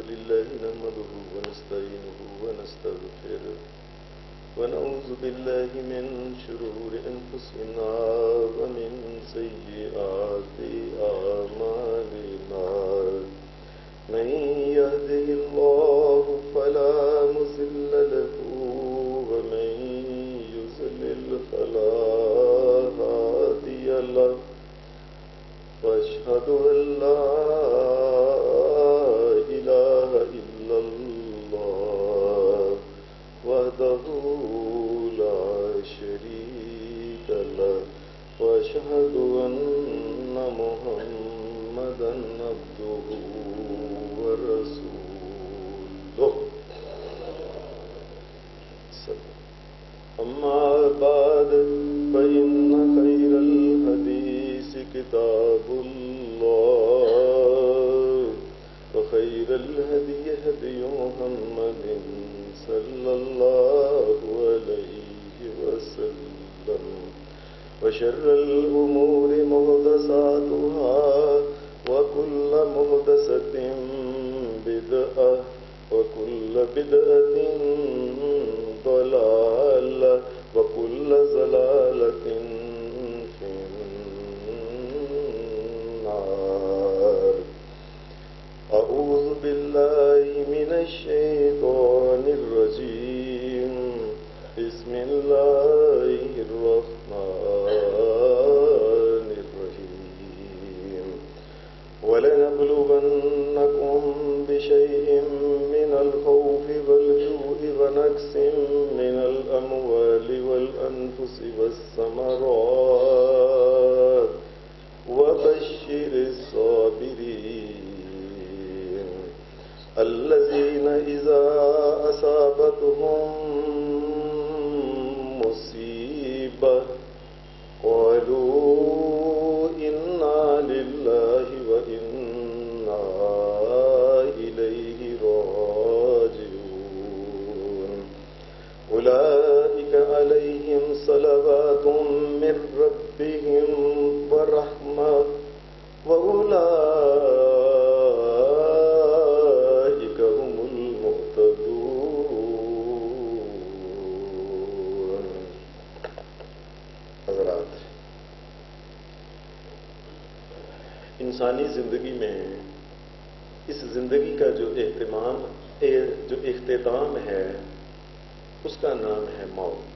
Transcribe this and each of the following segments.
لله نحمده ونستعينه ونستغفره ونعوذ بالله من شرور أنفسنا ومن سيئات أعمالنا من يهده الله فلا مضل له ومن يضلل فلا هادي له وأشهد أن لا إله إلا الله وحده لا شريك له وأشهد أن محمدا عبده ورسوله أما بعد فإن خير الحديث كتاب الله وخير الهدي هدي محمد صلى الله عليه وسلم وشر الأمور محدثاتها وكل محدثة بدعة وكل بدعة ضلالة وكل ضلالة في النار. أعوذ بالله من الشيطان الرجيم. بسم الله الرحمن الرحيم. ولنبلونكم بشيء من الخوف والجوع ونقص من الأموال والأنفس والثمرات وبشر الصابرين الذين إذا أصابتهم مصيبة قالوا إنا لله وإنا إليه راجعون. أولئك عليهم صلوات من ربهم ورحمة وأولئك هم المهتدون. حضرات، انسانی زندگی میں اس زندگی کا جو اختتام ہے اس کا نام ہے موت.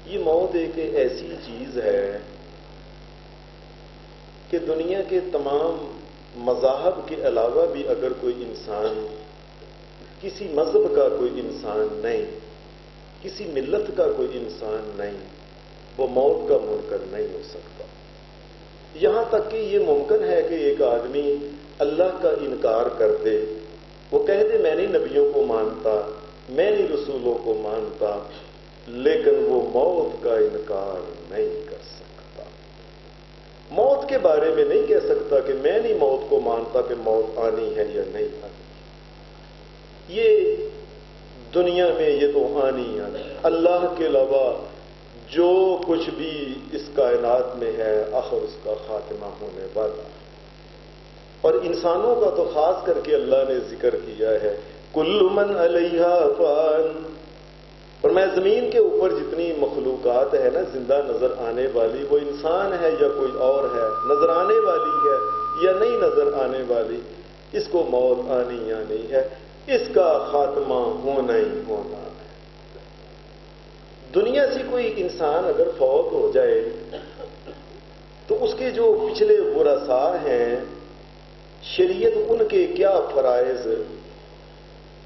یہ موت ایک ایسی چیز ہے کہ دنیا کے تمام مذاہب کے علاوہ بھی اگر کوئی انسان، کسی مذہب کا کوئی انسان نہیں، کسی ملت کا کوئی انسان نہیں، وہ موت کا منکر نہیں ہو سکتا. یہاں تک کہ یہ ممکن ہے کہ ایک آدمی اللہ کا انکار کر دے، وہ کہہ دے میں نہیں نبیوں کو مانتا، میں نہیں رسولوں کو مانتا، لیکن وہ موت کا انکار نہیں کر سکتا. موت کے بارے میں نہیں کہہ سکتا کہ میں نہیں موت کو مانتا کہ موت آنی ہے یا نہیں آنی. یہ دنیا میں یہ تو آنی ہے. اللہ کے علاوہ جو کچھ بھی اس کائنات میں ہے آخر اس کا خاتمہ ہونے والا. اور انسانوں کا تو خاص کر کے اللہ نے ذکر کیا ہے کل من علیہا فان. اور میں زمین کے اوپر جتنی مخلوقات ہے نا زندہ نظر آنے والی، وہ انسان ہے یا کوئی اور ہے، نظر آنے والی ہے یا نہیں نظر آنے والی، اس کو موت آنی آنی ہے، اس کا خاتمہ ہونا ہی ہونا ہے. دنیا سے کوئی انسان اگر فوت ہو جائے تو اس کے جو پچھلے ورثاء ہیں، شریعت ان کے کیا فرائض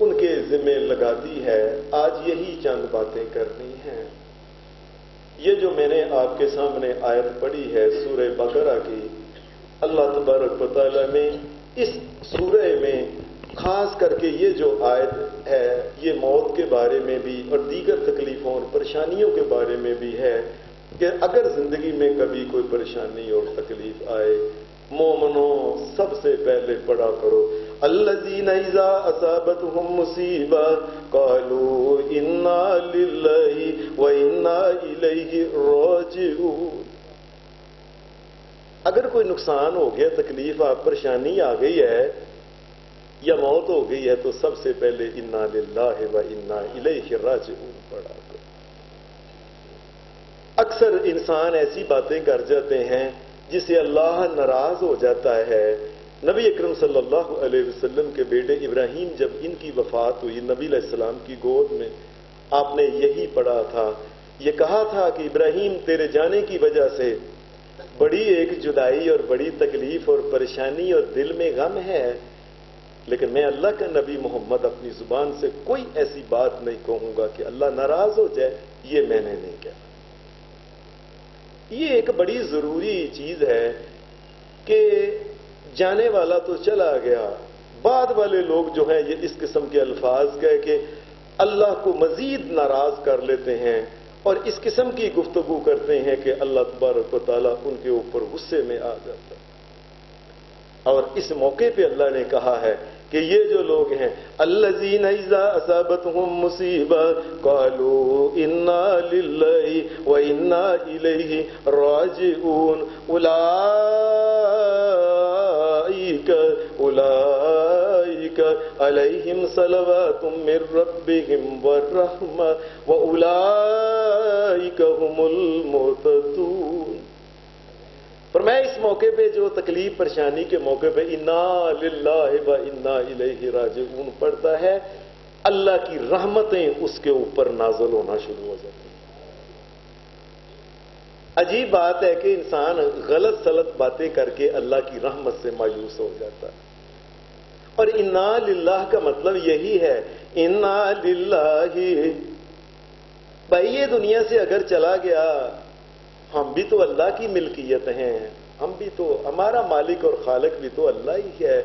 ان کے ذمہ لگاتی ہے. آج یہی چند باتیں کرنی ہیں. یہ جو میں نے آپ کے سامنے آیت پڑھی ہے سورہ بقرہ کی، اللہ تبارک و تعالیٰ نے اس سورہ میں خاص کر کے یہ جو آیت ہے یہ موت کے بارے میں بھی اور دیگر تکلیفوں اور پریشانیوں کے بارے میں بھی ہے کہ اگر زندگی میں کبھی کوئی پریشانی اور تکلیف آئے، مومنوں سب سے پہلے پڑھا کرو الذین اذا اصابتهم مصیبہ قالوا انا للہ وانا الیہ راجعون. اگر کوئی نقصان ہو گیا، تکلیف پریشانی آ گئی ہے، یا موت ہو گئی ہے تو سب سے پہلے انا للہ و انا الیہ راجعون پڑھا کرو۔ اکثر انسان ایسی باتیں کر جاتے ہیں جس سے اللہ ناراض ہو جاتا ہے۔ نبی اکرم صلی اللہ علیہ وسلم کے بیٹے ابراہیم جب ان کی وفات ہوئی نبی علیہ السلام کی گود میں، آپ نے یہی پڑھا تھا، یہ کہا تھا کہ ابراہیم تیرے جانے کی وجہ سے بڑی ایک جدائی اور بڑی تکلیف اور پریشانی اور دل میں غم ہے، لیکن میں اللہ کا نبی محمد اپنی زبان سے کوئی ایسی بات نہیں کہوں گا کہ اللہ ناراض ہو جائے، یہ میں نے نہیں کہا۔ یہ ایک بڑی ضروری چیز ہے کہ جانے والا تو چلا گیا، بعد والے لوگ جو ہیں یہ اس قسم کے الفاظ کہہ کے اللہ کو مزید ناراض کر لیتے ہیں اور اس قسم کی گفتگو کرتے ہیں کہ اللہ تبارک و تعالیٰ ان کے اوپر غصے میں آ جاتا ہے۔ اور اس موقع پہ اللہ نے کہا ہے کہ یہ جو لوگ ہیں الذین اذا اصابتهم مصیبہ قالوا انا للہ و انا الیہ راجعون اولئک علیہم صلوات من ربہم والرحمہ واولئک هم المہتدون۔ فرمایا اس موقع پہ جو تکلیف پریشانی کے موقع پہ انا للہ و انا الیہ راجعون پڑھتا ہے، اللہ کی رحمتیں اس کے اوپر نازل ہونا شروع ہو جاتی ہیں۔ عجیب بات ہے کہ انسان غلط سلط باتیں کر کے اللہ کی رحمت سے مایوس ہو جاتا ہے، اور انا للہ کا مطلب یہی ہے، انا للہ، بھائی یہ دنیا سے اگر چلا گیا ہم بھی تو اللہ کی ملکیت ہیں، ہم بھی تو، ہمارا مالک اور خالق بھی تو اللہ ہی ہے۔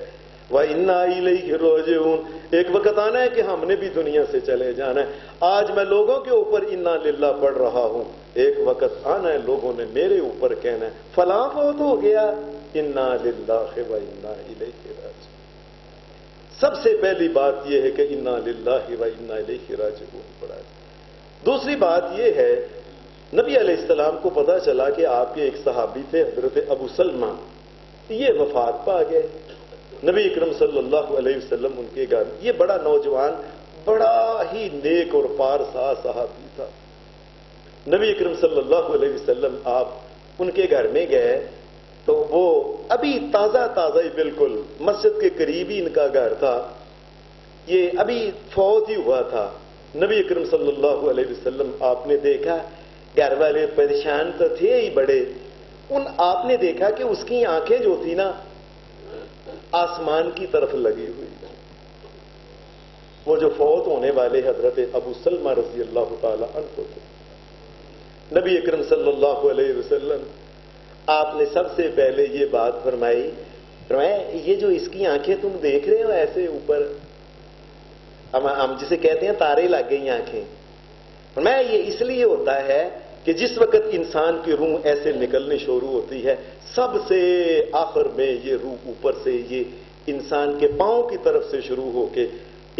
وَإِنَّا إِلَيْهِ رَاجِعُونَ، ایک وقت آنا ہے کہ ہم نے بھی دنیا سے چلے جانا ہے۔ آج میں لوگوں کے اوپر انا للہ پڑھ رہا ہوں، ایک وقت آنا ہے لوگوں نے میرے اوپر کہنا ہے فلاں فوت ہو گیا، انا للہ وَإِنَّا إِلَيْهِ راجعون۔ سب سے پہلی بات یہ ہے کہ انا للہ وَإِنَّا إِلَيْهِ راجعون پڑھا ہے۔ دوسری بات یہ ہے، نبی علیہ السلام کو پتا چلا کہ آپ کے ایک صحابی تھے حضرت ابو سلمہ، یہ وفات پا گئے۔ نبی اکرم صلی اللہ علیہ وسلم ان کے گھر، یہ بڑا نوجوان بڑا ہی نیک اور پارسا صحابی تھا۔ نبی اکرم صلی اللہ علیہ وسلم آپ ان کے گھر میں گئے تو وہ ابھی تازہ ہی بالکل مسجد کے قریب ہی ان کا گھر تھا، یہ ابھی فوت ہی ہوا تھا۔ نبی اکرم صلی اللہ علیہ وسلم آپ نے دیکھا، گھر والے پریشان تو تھے ہی بڑے، آپ نے دیکھا کہ اس کی آنکھیں جو تھی نا آسمان کی طرف لگی ہوئی۔ وہ جو فوت ہونے والے حضرت ابو سلمہ رضی اللہ تعالی عنہ تھے، نبی اکرم صلی اللہ علیہ وسلم آپ نے سب سے پہلے یہ بات فرمائی، یہ جو اس کی آنکھیں تم دیکھ رہے ہو ایسے اوپر، ہم جسے کہتے ہیں تارے لگ گئی آنکھیں، فرمایا یہ اس لیے ہوتا ہے کہ جس وقت انسان کی روح ایسے نکلنے شروع ہوتی ہے، سب سے آخر میں یہ روح اوپر سے یہ انسان کے پاؤں کی طرف سے شروع ہو کے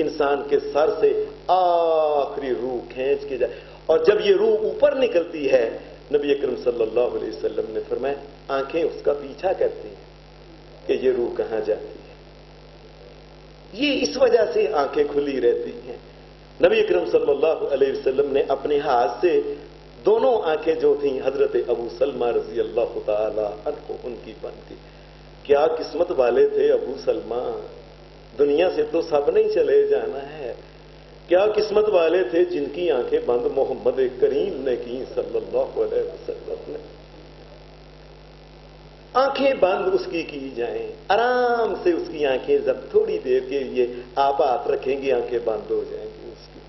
انسان کے سر سے آخری روح کھینچ کے جائے، اور جب یہ روح اوپر نکلتی ہے نبی اکرم صلی اللہ علیہ وسلم نے فرمایا آنکھیں اس کا پیچھا کرتی ہیں کہ یہ روح کہاں جاتی ہے، یہ اس وجہ سے آنکھیں کھلی رہتی ہیں۔ نبی اکرم صلی اللہ علیہ وسلم نے اپنے ہاتھ سے دونوں آنکھیں جو تھیں حضرت ابو سلمہ رضی اللہ تعالی عنہ ان کی بند کی۔ کیا قسمت والے تھے ابو سلمہ، دنیا سے تو سب نہیں چلے جانا ہے، کیا قسمت والے تھے جن کی آنکھیں بند محمد کریم نے کی صلی اللہ علیہ وسلم نے۔ آنکھیں بند اس کی جائیں، آرام سے اس کی آنکھیں جب تھوڑی دیر کے لیے آپ ہاتھ رکھیں گے آنکھیں بند ہو جائیں گی اس کی۔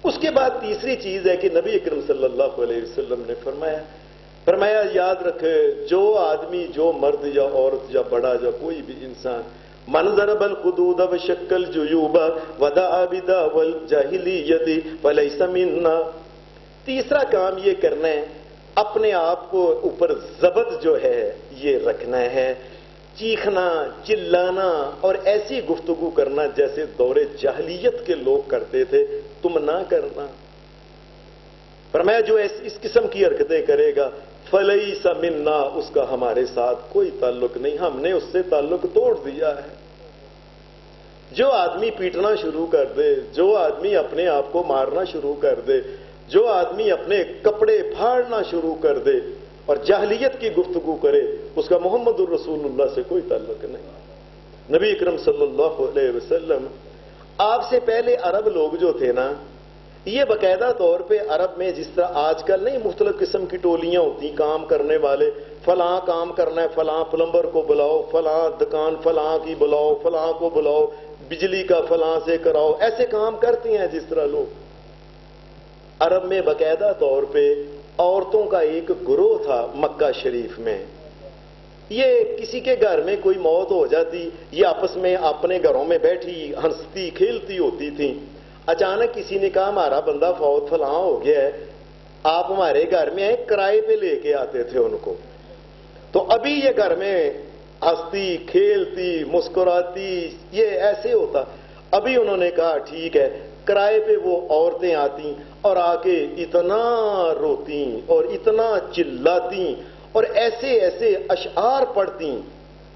اس کے بعد تیسری چیز ہے کہ نبی اکرم صلی اللہ علیہ وسلم نے فرمایا یاد رکھے، جو آدمی، جو مرد یا عورت یا بڑا یا کوئی بھی انسان من ضرب الخدود وشق الجیوب ودعا بدعوى الجاہلیۃ فلیس منا، تیسرا کام یہ کرنا ہے اپنے آپ کو اوپر ضبط جو ہے یہ رکھنا ہے، چیخنا چلانا اور ایسی گفتگو کرنا جیسے دور جاہلیت کے لوگ کرتے تھے تم نہ کرنا۔ فرمایا جو اس قسم کی حرکتیں کرے گا فلیس منا، اس کا ہمارے ساتھ کوئی تعلق نہیں، ہم نے اس سے تعلق توڑ دیا ہے۔ جو آدمی پیٹنا شروع کر دے، جو آدمی اپنے آپ کو مارنا شروع کر دے، جو آدمی اپنے کپڑے پھاڑنا شروع کر دے اور جاہلیت کی گفتگو کرے، اس کا محمد الرسول اللہ سے کوئی تعلق نہیں۔ نبی اکرم صلی اللہ علیہ وسلم، آپ سے پہلے عرب لوگ جو تھے نا، یہ باقاعدہ طور پہ عرب میں جس طرح آج کل نہیں مختلف قسم کی ٹولیاں ہوتی کام کرنے والے، فلاں کام کرنا ہے فلاں پلمبر کو بلاؤ، فلاں دکان فلاں کی بلاؤ، فلاں کو بلاؤ، بجلی کا فلاں سے کراؤ، ایسے کام کرتی ہیں جس طرح لوگ۔ عرب میں باقاعدہ طور پہ عورتوں کا ایک گروہ تھا مکہ شریف میں، یہ کسی کے گھر میں کوئی موت ہو جاتی، یہ آپس میں اپنے گھروں میں بیٹھی ہنستی کھیلتی ہوتی تھیں۔ اچانک کسی نے کہا ہمارا بندہ فوت فلاں ہو گیا ہے، آپ ہمارے گھر میں آئے، کرائے پہ لے کے آتے تھے ان کو۔ تو ابھی یہ گھر میں ہنستی کھیلتی مسکراتی یہ ایسے ہوتا، ابھی انہوں نے کہا ٹھیک ہے، کرائے پہ وہ عورتیں آتی اور آ کے اتنا روتی اور اتنا چلاتی اور ایسے ایسے اشعار پڑھتی،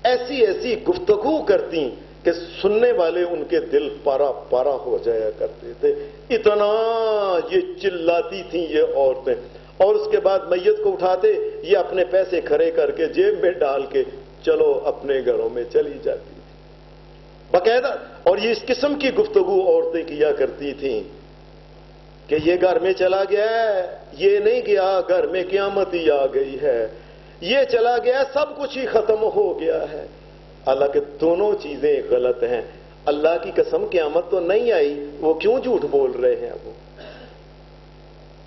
ایسی ایسی گفتگو کرتی کہ سننے والے ان کے دل پارا پارا ہو جایا کرتے تھے، اتنا یہ چلاتی تھیں یہ عورتیں۔ اور اس کے بعد میت کو اٹھاتے، یہ اپنے پیسے کھڑے کر کے جیب میں ڈال کے چلو اپنے گھروں میں چلی جاتی تھی باقاعدہ۔ اور یہ اس قسم کی گفتگو عورتیں کیا کرتی تھیں کہ یہ گھر میں چلا گیا ہے، یہ نہیں گیا، گھر میں قیامت ہی آ گئی ہے، یہ چلا گیا، سب کچھ ہی ختم ہو گیا ہے۔ حالانکہ دونوں چیزیں غلط ہیں۔ اللہ کی قسم قیامت تو نہیں آئی، وہ کیوں جھوٹ بول رہے ہیں وہ؟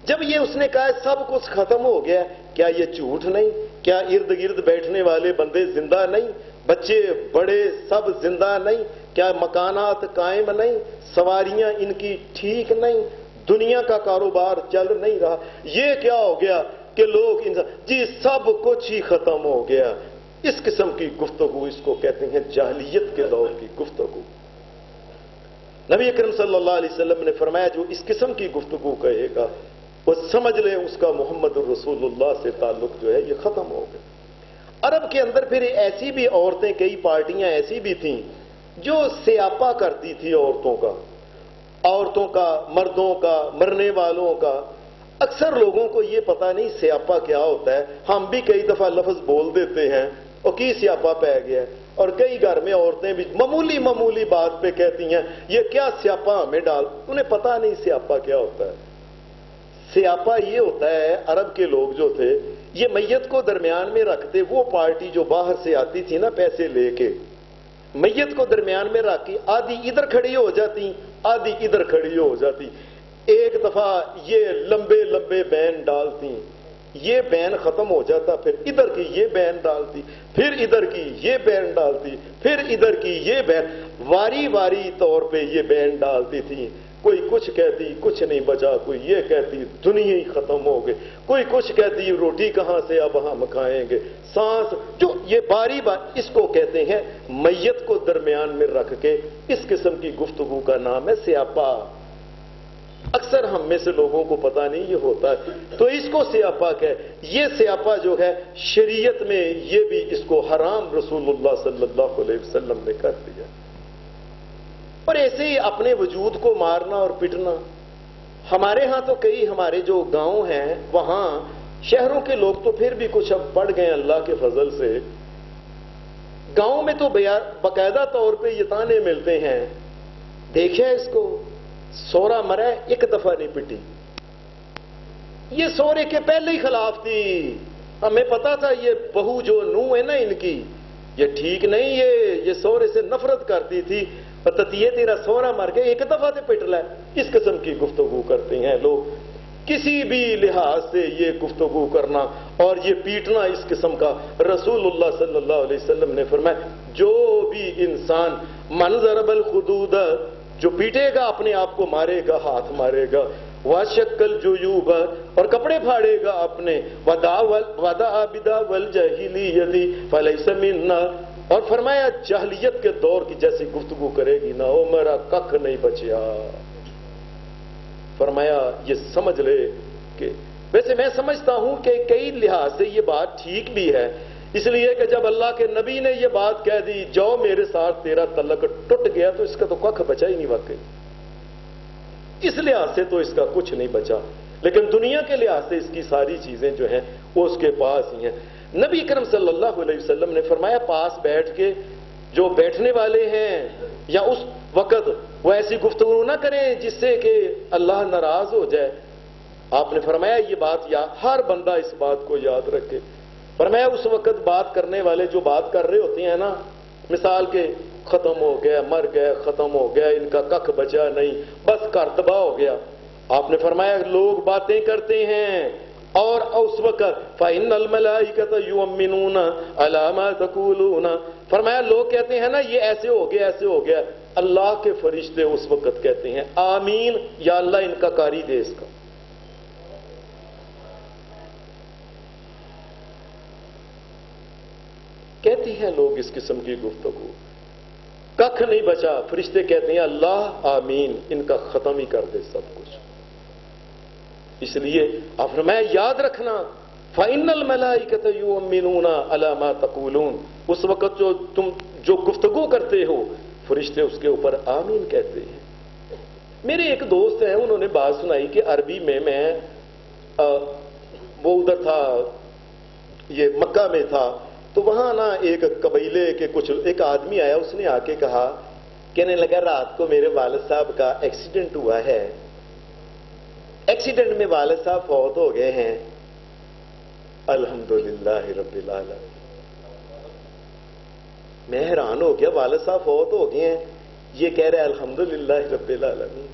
جب یہ اس نے کہا سب کچھ ختم ہو گیا، کیا یہ جھوٹ نہیں؟ کیا ارد گرد بیٹھنے والے بندے زندہ نہیں؟ بچے بڑے سب زندہ نہیں؟ کیا مکانات قائم نہیں؟ سواریاں ان کی ٹھیک نہیں؟ دنیا کا کاروبار چل نہیں رہا؟ یہ کیا ہو گیا کہ لوگ جی سب کچھ ہی ختم ہو گیا؟ اس قسم کی گفتگو اس کو کہتے ہیں جاہلیت کے دور کی گفتگو۔ نبی اکرم صلی اللہ علیہ وسلم نے فرمایا جو اس قسم کی گفتگو کہے گا وہ سمجھ لیں اس کا محمد الرسول اللہ سے تعلق جو ہے یہ ختم ہو گیا۔ عرب کے اندر پھر ایسی بھی عورتیں، کئی پارٹیاں ایسی بھی تھیں جو سیاپا کرتی تھی عورتوں کا مردوں کا مرنے والوں کا۔ اکثر لوگوں کو یہ پتہ نہیں سیاپا کیا ہوتا ہے، ہم بھی کئی دفعہ لفظ بول دیتے ہیں اور کی سیاپا پہ گیا ہے، اور کئی گھر میں عورتیں بھی معمولی بات پہ کہتی ہیں یہ کیا سیاپا ہمیں ڈال، انہیں پتہ نہیں سیاپا کیا ہوتا ہے۔ سیاپا یہ ہوتا ہے، عرب کے لوگ جو تھے یہ میت کو درمیان میں رکھتے، وہ پارٹی جو باہر سے آتی تھی نا پیسے لے کے، میت کو درمیان میں رکھ کے آدھی ادھر کھڑی ہو جاتی آدھی ادھر کھڑی ہو جاتی۔ ایک دفعہ یہ لمبے لمبے بین ڈالتی، یہ بین ختم ہو جاتا، پھر ادھر کی یہ بین ڈالتی، پھر ادھر کی یہ بین ڈالتی، پھر ادھر کی یہ بین، واری طور پہ یہ بین ڈالتی تھی۔ کوئی کچھ کہتی کچھ نہیں بچا، کوئی یہ کہتی دنیا ہی ختم ہو گئی، کوئی کچھ کہتی روٹی کہاں سے اب ہم کھائیں گے، سانس جو یہ باری اس کو کہتے ہیں میت کو درمیان میں رکھ کے اس قسم کی گفتگو کا نام ہے سیاپا۔ اکثر ہم میں سے لوگوں کو پتہ نہیں یہ ہوتا ہے، تو اس کو سیاپا یہ سیاپا جو ہے شریعت میں یہ بھی اس کو حرام رسول اللہ صلی اللہ علیہ وسلم نے کر دیا۔ اور ایسے ہی اپنے وجود کو مارنا اور پٹنا، ہمارے ہاں تو کئی ہمارے جو گاؤں ہیں وہاں، شہروں کے لوگ تو پھر بھی کچھ اب بڑھ گئے اللہ کے فضل سے، گاؤں میں تو باقاعدہ طور پہ یہ تانے ملتے ہیں، دیکھیں اس کو سورا مرا ایک دفعہ نہیں پٹی، یہ سورے کے پہلے ہی خلاف تھی، ہمیں پتا تھا یہ بہو جو نوح ہے نا ان کی یہ ٹھیک نہیں، یہ سورے سے نفرت کرتی تھی، تتیے تیرا سورا مر گیا ایک دفعہ سے پٹ لے، اس قسم کی گفتگو کرتے ہیں لوگ۔ کسی بھی لحاظ سے یہ گفتگو کرنا اور یہ پیٹنا اس قسم کا، رسول اللہ صلی اللہ علیہ وسلم نے فرمایا جو بھی انسان من ضرب الخدود، جو پیٹے گا اپنے آپ کو مارے گا، ہاتھ مارے گا، واشق الجیوب، اور کپڑے پھاڑے گا اپنے، ودعا بدعوى الجاہلیۃ فلیس منا، اور فرمایا جاہلیت کے دور کی جیسی گفتگو کرے گی نا وہ میرا ککھ نہیں بچیا۔ فرمایا یہ سمجھ لے کہ ویسے میں سمجھتا ہوں کہ کئی لحاظ سے یہ بات ٹھیک بھی ہے، اس لیے کہ جب اللہ کے نبی نے یہ بات کہہ دی جو میرے ساتھ تیرا تعلق ٹوٹ گیا تو اس کا تو کخ بچا ہی نہیں واقعی. اس لحاظ سے تو اس کا کچھ نہیں بچا، لیکن دنیا کے لحاظ سے اس کی ساری چیزیں جو ہیں وہ اس کے پاس ہی ہیں. نبی کرم صلی اللہ علیہ وسلم نے فرمایا پاس بیٹھ کے جو بیٹھنے والے ہیں یا اس وقت وہ ایسی گفتگو نہ کریں جس سے کہ اللہ ناراض ہو جائے. آپ نے فرمایا یہ بات ہر بندہ اس بات کو یاد رکھے. فرمایا اس وقت بات کرنے والے جو بات کر رہے ہوتے ہیں نا، مثال کے ختم ہو گیا، مر گئے، ختم ہو گیا، ان کا کخ بچا نہیں، بس گھر تباہ ہو گیا. آپ نے فرمایا لوگ باتیں کرتے ہیں اور اس وقت فَإِنَّ الْمَلَائِكَةَ يُؤْمِنُونَ عَلَى مَا تَقُولُونَ، فرمایا لوگ کہتے ہیں نا یہ ایسے ہو گیا ایسے ہو گیا، اللہ کے فرشتے اس وقت کہتے ہیں آمین، یا اللہ ان کا کاری دے اس کا. کہتے ہیں لوگ اس قسم کی گفتگو، کخ نہیں بچا، فرشتے کہتے ہیں اللہ آمین، ان کا ختم ہی کر دے سب کچھ. اس لیے آپ فرمایا یاد رکھنا فَإِنَّ الْمَلَائِكَةَ يُؤْمِنُونَ عَلَى مَا تَقُولُونَ، اس وقت تم جو گفتگو کرتے ہو فرشتے اس کے اوپر آمین کہتے ہیں. میرے ایک دوست ہیں، انہوں نے بات سنائی کہ عربی میں وہ ادھر تھا، یہ مکہ میں تھا، تو وہاں نا ایک قبیلے کے ایک آدمی آیا، اس نے آ کے کہا، کہنے لگا رات کو میرے والد صاحب کا ایکسیڈنٹ ہوا ہے، ایکسیڈنٹ میں والد صاحب فوت ہو گئے ہیں. الحمدللہ رب العالمین. میں حیران ہو گیا، والد صاحب فوت ہو گئے ہیں، یہ کہہ رہے الحمدللہ رب العالمین.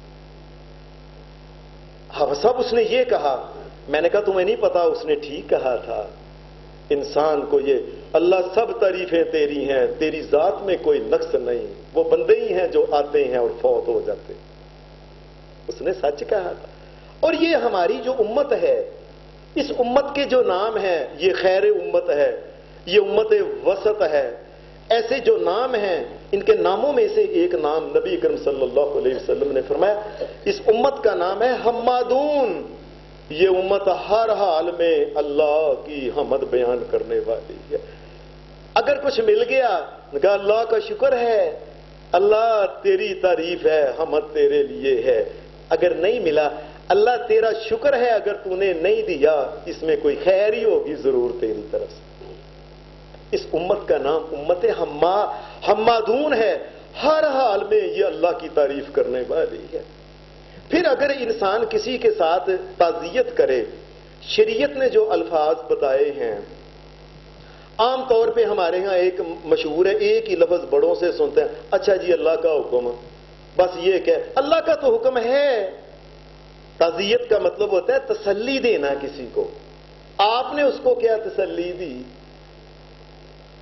ہاں صاحب اس نے یہ کہا. میں نے کہا تمہیں نہیں پتا، اس نے ٹھیک کہا تھا. انسان کو یہ اللہ سب تعریفیں تیری ہیں، تیری ذات میں کوئی نقص نہیں، وہ بندے ہی ہیں جو آتے ہیں اور فوت ہو جاتے. اس نے سچ کہا تھا. اور یہ ہماری جو امت ہے، اس امت کے جو نام ہیں، یہ خیر امت ہے، یہ امت وسط ہے. ایسے جو نام ہیں ان کے ناموں میں سے ایک نام نبی اکرم صلی اللہ علیہ وسلم نے فرمایا اس امت کا نام ہے حمادون. یہ امت ہر حال میں اللہ کی حمد بیان کرنے والی ہے. اگر کچھ مل گیا کہا اللہ کا شکر ہے، اللہ تیری تعریف ہے، حمد تیرے لیے ہے. اگر نہیں ملا اللہ تیرا شکر ہے، اگر تو نے نہیں دیا اس میں کوئی خیر ہی ہوگی ضرور تیری طرف سے. اس امت کا نام امت حمادون ہے، ہر حال میں یہ اللہ کی تعریف کرنے والی ہے. پھر اگر انسان کسی کے ساتھ تعزیت کرے، شریعت نے جو الفاظ بتائے ہیں، عام طور پہ ہمارے ہاں ایک مشہور ہے، ایک ہی لفظ بڑوں سے سنتے ہیں، اچھا جی اللہ کا حکم، بس یہ کہ اللہ کا تو حکم ہے. تعزیت کا مطلب ہوتا ہے تسلی دینا کسی کو. آپ نے اس کو کیا تسلی دی؟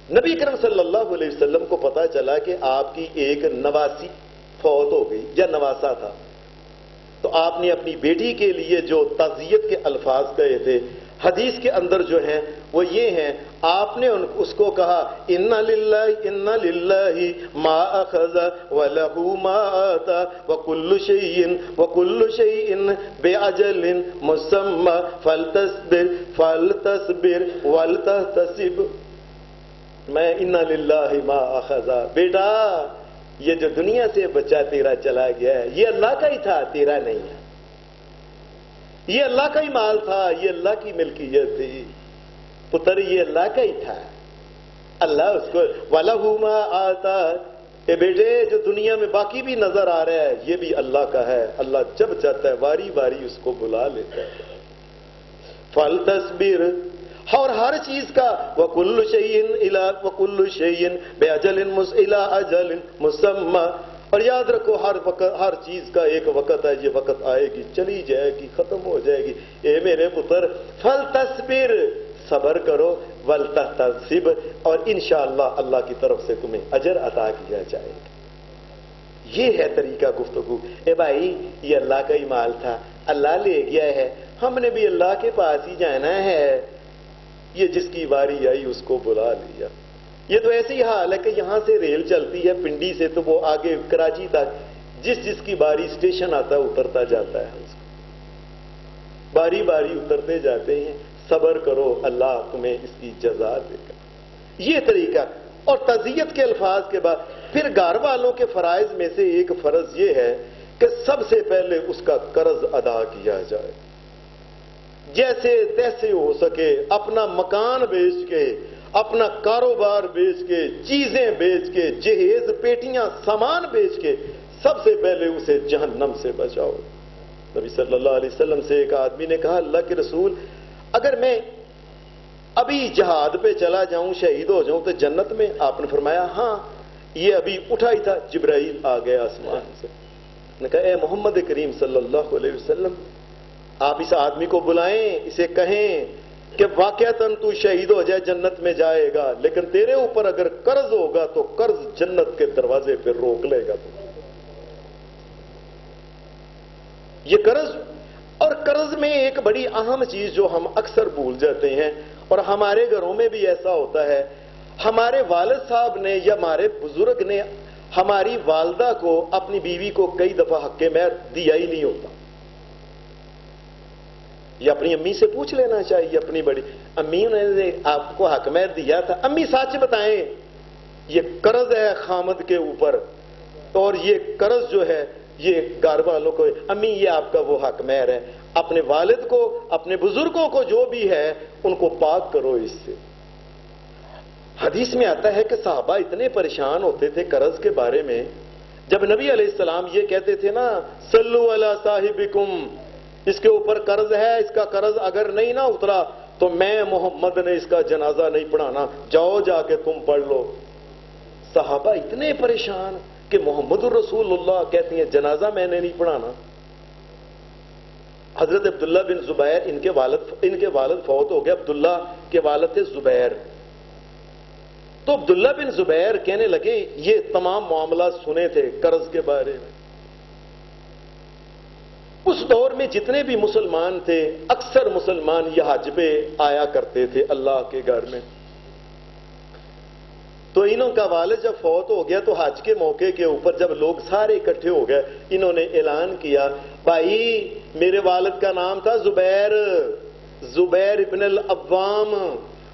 نبی کرم صلی اللہ علیہ وسلم کو پتا چلا کہ آپ کی ایک نواسی فوت ہو گئی یا نواسا تھا، تو آپ نے اپنی بیٹی کے لیے جو تعزیت کے الفاظ کہے تھے حدیث کے اندر جو ہیں وہ یہ ہیں، آپ نے اس کو کہا اِنَّ لِلَّهِ مَا أَخَذَ وَلَهُ مَا آتَى وَكُلُّ شَيْءٍ بِأَجَلٍ مُّسَمًّى فَلْتَصْبِرْ وَلْتَحْتَسِبْ. میں اِنَّ لِلَّهِ مَا أَخَذَ، بیٹا یہ جو دنیا سے بچہ تیرا چلا گیا ہے یہ اللہ کا ہی تھا، تیرا نہیں ہے. یہ اللہ کا ہی مال تھا، یہ اللہ کی ملکیت تھی. پتر یہ اللہ کا ہی تھا، اللہ اس کو وَلَهُ مَا آتَى. اے بیٹے جو دنیا میں باقی بھی نظر آ رہا ہے یہ بھی اللہ کا ہے. اللہ جب چاہتا ہے واری واری اس کو بلا لیتا ہے. فَلْتَصْبِرْ، اور ہر چیز کا وَكُلُّ شَيْءٍ بِأَجَلٍ إِلَىٰ أَجَلٍ مُّسَمًّى. اور یاد رکھو ہر چیز کا ایک وقت ہے، یہ وقت آئے گی چلی جائے گی ختم ہو جائے گی. اے میرے پتر فَلْتَصْبِرْ، صبر کرو، وَلْتَحْتَسِبْ، اور انشاءاللہ اللہ کی طرف سے تمہیں اجر عطا کیا جائے گا. یہ ہے طریقہ گفتگو. اے بھائی یہ اللہ کا ہی مال تھا، اللہ لے گیا ہے، ہم نے بھی اللہ کے پاس ہی جانا ہے. یہ جس کی باری آئی اس کو بلا لیا. یہ تو ایسے ہی حال ہے کہ یہاں سے ریل چلتی ہے پنڈی سے تو وہ آگے کراچی تک جس کی باری اسٹیشن آتا ہے اترتا جاتا ہے. اس کو باری باری اترتے جاتے ہیں. صبر کرو، اللہ تمہیں اس کی جزا دے گا. یہ طریقہ. اور تعزیت کے الفاظ کے بعد پھر گھر والوں کے فرائض میں سے ایک فرض یہ ہے کہ سب سے پہلے اس کا قرض ادا کیا جائے. جیسے تیسے ہو سکے اپنا مکان بیچ کے، اپنا کاروبار بیچ کے، چیزیں بیچ کے، جہیز پیٹیاں سامان بیچ کے سب سے پہلے اسے جہنم سے بچاؤ. نبی صلی اللہ علیہ وسلم سے ایک آدمی نے کہا، اللہ کے رسول اگر میں ابھی جہاد پہ چلا جاؤں، شہید ہو جاؤں تو جنت میں؟ آپ نے فرمایا ہاں، یہ ابھی اٹھا ہی تھا، جبرائیل آ گیا آسمان سے. نے کہا اے محمد کریم صلی اللہ علیہ وسلم، آپ اس آدمی کو بلائیں، اسے کہیں کہ واقعتاً تو شہید ہو جائے جنت میں جائے گا، لیکن تیرے اوپر اگر قرض ہوگا تو قرض جنت کے دروازے پہ روک لے گا. یہ قرض، اور قرض میں ایک بڑی اہم چیز جو ہم اکثر بھول جاتے ہیں، اور ہمارے گھروں میں بھی ایسا ہوتا ہے، ہمارے والد صاحب نے یا ہمارے بزرگ نے ہماری والدہ کو، اپنی بیوی کو کئی دفعہ حق مہر دیا ہی نہیں ہوتا. یہ اپنی امی سے پوچھ لینا چاہیے، اپنی بڑی امی نے آپ کو حق مہر دیا تھا؟ امی سچ بتائیں، یہ قرض ہے خامد کے اوپر، اور یہ قرض جو ہے یہ گھر والوں کو، امی یہ آپ کا وہ حق مہر ہے. اپنے والد کو، اپنے بزرگوں کو جو بھی ہے ان کو پاک کرو اس سے. حدیث میں آتا ہے کہ صحابہ اتنے پریشان ہوتے تھے قرض کے بارے میں، جب نبی علیہ السلام یہ کہتے تھے نا، صلو علی صاحبکم، اس کے اوپر قرض ہے، اس کا قرض اگر نہیں نہ اترا تو میں محمد نے اس کا جنازہ نہیں پڑھانا، جاؤ جا کے تم پڑھ لو. صحابہ اتنے پریشان کہ محمد الرسول اللہ کہتی ہیں جنازہ میں نے نہیں پڑھانا. حضرت عبداللہ بن زبیر، ان کے والد فوت ہو گئے. عبداللہ کے والد تھے زبیر. تو عبداللہ بن زبیر کہنے لگے، یہ تمام معاملات سنے تھے قرض کے بارے میں. اس دور میں جتنے بھی مسلمان تھے، اکثر مسلمان یہ حج پہ آیا کرتے تھے اللہ کے گھر میں. تو انہوں کا والد جب فوت ہو گیا تو حج کے موقع کے اوپر جب لوگ سارے اکٹھے ہو گئے، انہوں نے اعلان کیا، بھائی میرے والد کا نام تھا زبیر، زبیر ابن العوام.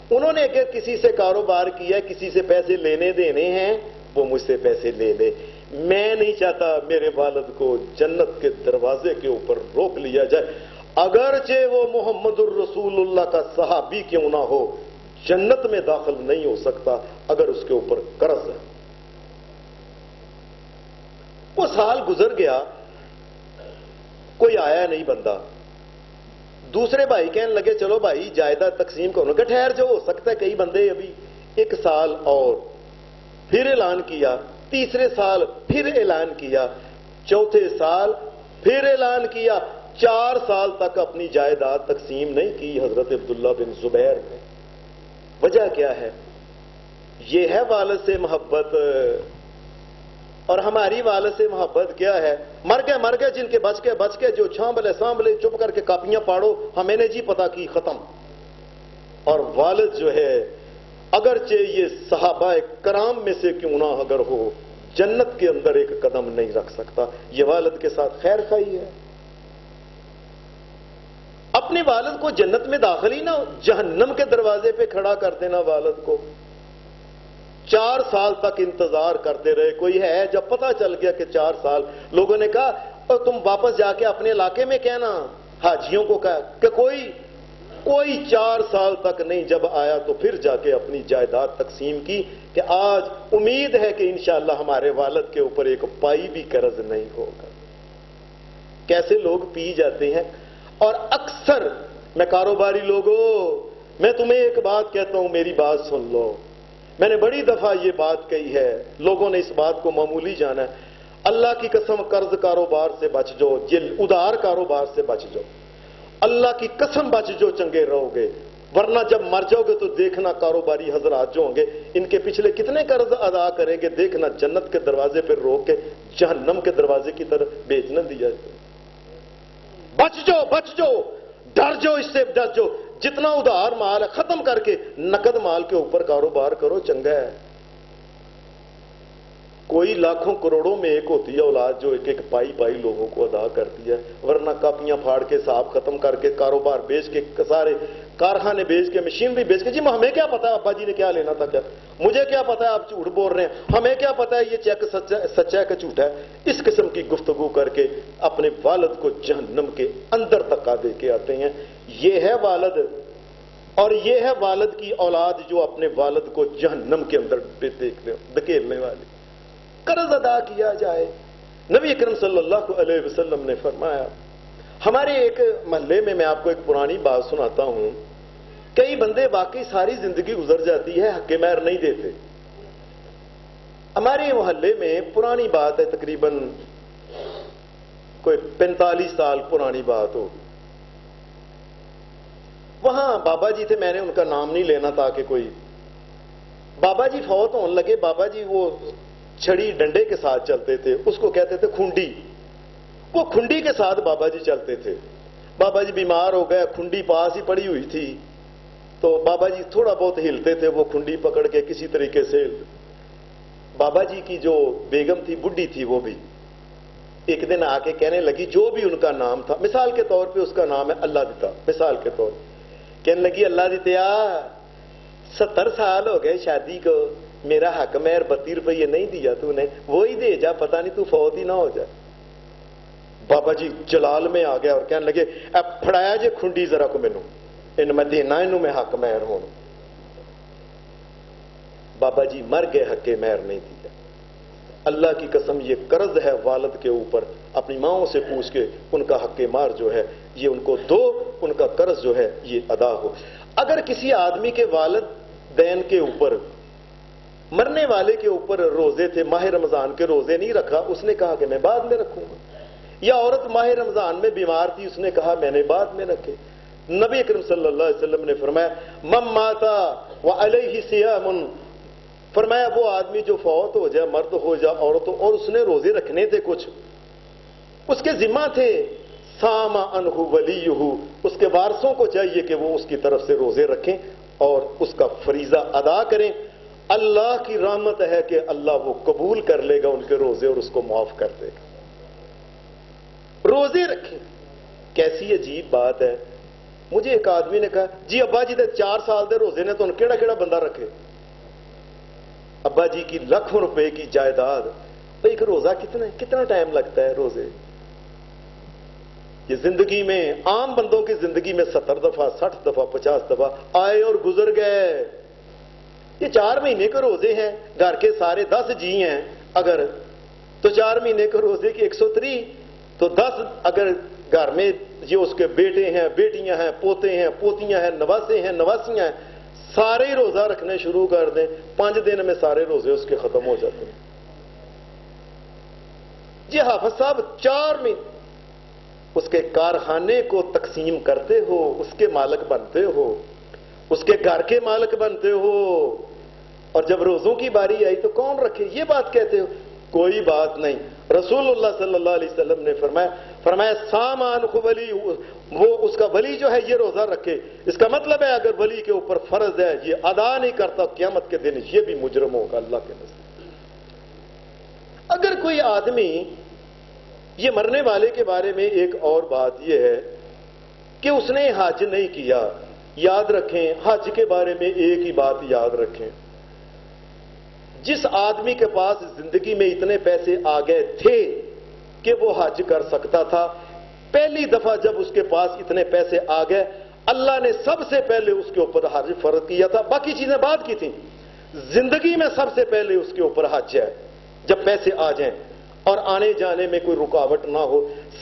انہوں نے اگر کسی سے کاروبار کیا، کسی سے پیسے لینے دینے ہیں، وہ مجھ سے پیسے لے لے. میں نہیں چاہتا میرے والد کو جنت کے دروازے کے اوپر روک لیا جائے، اگرچہ وہ محمد الرسول اللہ کا صحابی کیوں نہ ہو، جنت میں داخل نہیں ہو سکتا اگر اس کے اوپر قرض ہے. وہ سال گزر گیا، کوئی آیا نہیں بندہ. دوسرے بھائی کہنے لگے چلو بھائی جائیداد تقسیم کرو. کہ ٹھہر جو، ہو سکتا ہے کئی بندے ابھی، ایک سال اور. پھر اعلان کیا، تیسرے سال پھر اعلان کیا، چوتھے سال پھر اعلان کیا. 4 سال تک اپنی جائیداد تقسیم نہیں کی حضرت عبداللہ بن زبیر نے. وجہ کیا ہے؟ یہ ہے والد سے محبت. اور ہماری والد سے محبت کیا ہے؟ مر گئے جن کے بچ گئے، جو سانبلے چپ کر کے کاپیاں پاڑو، ہمیں نے جی پتا کی، ختم. اور والد جو ہے اگرچہ یہ صحابہ کرام میں سے کیوں نہ اگر ہو، جنت کے اندر ایک قدم نہیں رکھ سکتا. یہ والد کے ساتھ خیر خواہی ہے. اپنے والد کو جنت میں داخل ہی نہ، جہنم کے دروازے پہ کھڑا کر دینا والد کو. 4 سال تک انتظار کرتے رہے. کوئی ہے، جب پتہ چل گیا کہ 4 سال، لوگوں نے کہا اور تم واپس جا کے اپنے علاقے میں کہنا، حاجیوں کو کہا کہ کوئی 4 سال تک نہیں. جب آیا تو پھر جا کے اپنی جائیداد تقسیم کی کہ آج امید ہے کہ انشاءاللہ ہمارے والد کے اوپر ایک پائی بھی قرض نہیں ہوگا. کیسے لوگ پی جاتے ہیں. اور اکثر میں کاروباری لوگوں، میں تمہیں ایک بات کہتا ہوں، میری بات سن لو. میں نے بڑی دفعہ یہ بات کہی ہے، لوگوں نے اس بات کو معمولی جانا ہے. اللہ کی قسم قرض کاروبار سے بچ جاؤ، یہ ادھار کاروبار سے بچ جاؤ. اللہ کی قسم بچ جو، چنگے رہو گے. ورنہ جب مر جاؤ گے تو دیکھنا کاروباری حضرات جو ہوں گے، ان کے پچھلے کتنے قرض ادا کریں گے، دیکھنا جنت کے دروازے پہ روک کے جہنم کے دروازے کی طرف بیچ نہ دیا جائے. بچ جاؤ، ڈر جاؤ، اس سے ڈر جاؤ. جتنا ادھار مال ہے ختم کر کے نقد مال کے اوپر کاروبار کرو، چنگا ہے. کوئی لاکھوں کروڑوں میں ایک ہوتی ہے اولاد جو ایک ایک پائی پائی لوگوں کو ادا کرتی ہے، ورنہ کاپیاں پھاڑ کے حساب ختم کر کے کاروبار بیچ کے سارے کارخانے بیچ کے مشینری بیچ کے، جی ہمیں کیا پتا ہے ابا جی نے کیا لینا تھا، کیا مجھے کیا پتا ہے آپ جھوٹ بول رہے ہیں، ہمیں کیا پتا ہے یہ چیک سچا ہے کہ جھوٹا ہے، اس قسم کی گفتگو کر کے اپنے والد کو جہنم کے اندر تک دے کے آتے ہیں۔ یہ ہے والد، اور یہ ہے والد کی اولاد جو اپنے والد کو جہنم کے اندر دھکیلنے والی۔ قرض ادا کیا جائے۔ نبی اکرم صلی اللہ علیہ وسلم نے فرمایا، ہمارے ایک محلے میں آپ کو ایک پرانی بات سناتا ہوں، کئی بندے واقعی ساری زندگی گزر جاتی ہے حق مہر نہیں دیتے۔ ہمارے محلے میں پرانی بات ہے، تقریباً کوئی 45 سال پرانی بات ہوگی، وہاں بابا جی تھے، میں نے ان کا نام نہیں لینا تاکہ کوئی، بابا جی فوت ہونے لگے، بابا جی وہ چھڑی ڈنڈے کے ساتھ چلتے تھے، اس کو کہتے تھے کھنڈی، وہ کھنڈی کے ساتھ بابا جی چلتے تھے۔ بابا جی بیمار ہو گئے، کھنڈی پاس ہی پڑی ہوئی تھی، تو بابا جی تھوڑا بہت ہلتے تھے، وہ کھنڈی پکڑ کے کسی طریقے سے۔ بابا جی کی جو بیگم تھی، بڈھی تھی، وہ بھی ایک دن آ کے کہنے لگی، جو بھی ان کا نام تھا، مثال کے طور پہ اس کا نام ہے اللہ دیتا، مثال کے طور کہنے لگی، اللہ دیتیا 70 سال ہو گئے شادی کو، میرا حق مہر 32 روپے نہیں دیا تو نے، وہی دے جا، پتہ نہیں تو فوت ہی نہ ہو جائے۔ بابا جی جلال میں آ گیا اور کہنے لگے، اب پھڑایا جے کھنڈی ذرا کو مینوں، ان میں دینا انہوں میں حق مہر ہوں۔ بابا جی مر گئے، حق مہر نہیں دیا۔ اللہ کی قسم یہ قرض ہے والد کے اوپر، اپنی ماؤں سے پوچھ کے ان کا حق مہر جو ہے یہ ان کو دو، ان کا قرض جو ہے یہ ادا ہو۔ اگر کسی آدمی کے والدین کے اوپر، مرنے والے کے اوپر روزے تھے، ماہ رمضان کے روزے نہیں رکھا، اس نے کہا کہ میں بعد میں رکھوں گا، یا عورت ماہ رمضان میں بیمار تھی، اس نے کہا میں نے بعد میں رکھے۔ نبی اکرم صلی اللہ علیہ وسلم نے فرمایا، من مات وعلیہ صیام، فرمایا وہ آدمی جو فوت ہو جائے، مرد ہو جائے عورت ہو، اور اس نے روزے رکھنے تھے، کچھ اس کے ذمہ تھے، صام عنہ ولیہ، اس کے وارثوں کو چاہیے کہ وہ اس کی طرف سے روزے رکھیں اور اس کا فریضہ ادا کریں۔ اللہ کی رحمت ہے کہ اللہ وہ قبول کر لے گا ان کے روزے اور اس کو معاف کر دے گا۔ روزے رکھیں، کیسی عجیب بات ہے۔ مجھے ایک آدمی نے کہا، جی ابا جی دے 4 سال دے روزے نے تو کیڑا کیڑا بندہ رکھے؟ ابا جی کی لاکھوں روپے کی جائیداد، ایک روزہ کتنا ٹائم لگتا ہے روزے؟ یہ زندگی میں، عام بندوں کی زندگی میں 70 دفعہ 60 دفعہ 50 دفعہ آئے اور گزر گئے۔ یہ 4 مہینے کے روزے ہیں، گھر کے سارے 10 جی ہیں اگر، تو 4 مہینے کے روزے کی 103، تو 10 اگر گھر میں یہ اس کے بیٹے ہیں، بیٹیاں ہیں، پوتے ہیں، پوتیاں ہیں، نواسے ہیں، نواسیاں ہیں، سارے روزہ رکھنے شروع کر دیں، 5 دن میں سارے روزے اس کے ختم ہو جاتے ہیں۔ جی حافظ صاحب 4 مہینے اس کے کارخانے کو تقسیم کرتے ہو، اس کے مالک بنتے ہو، اس کے گھر کے مالک بنتے ہو، اور جب روزوں کی باری آئی تو کون رکھے؟ یہ بات کہتے ہو، کوئی بات نہیں۔ رسول اللہ صلی اللہ علیہ وسلم نے فرمایا سامان ولی، وہ اس کا ولی جو ہے یہ روزہ رکھے۔ اس کا مطلب ہے اگر ولی کے اوپر فرض ہے یہ ادا نہیں کرتا، قیامت کے دن یہ بھی مجرم ہوگا اللہ کے نزد۔ اگر کوئی آدمی، یہ مرنے والے کے بارے میں ایک اور بات یہ ہے کہ اس نے حج نہیں کیا، یاد رکھیں حج کے بارے میں ایک ہی بات یاد رکھیں، جس آدمی کے پاس زندگی میں اتنے پیسے آ گئے تھے کہ وہ حج کر سکتا تھا، پہلی دفعہ جب اس کے پاس اتنے پیسے آ گئے، اللہ نے سب سے پہلے اس کے اوپر حج فرض کیا تھا، باقی چیزیں بعد کی تھیں، زندگی میں سب سے پہلے اس کے اوپر حج ہے۔ جب پیسے آ جائیں اور آنے جانے میں کوئی رکاوٹ نہ ہو،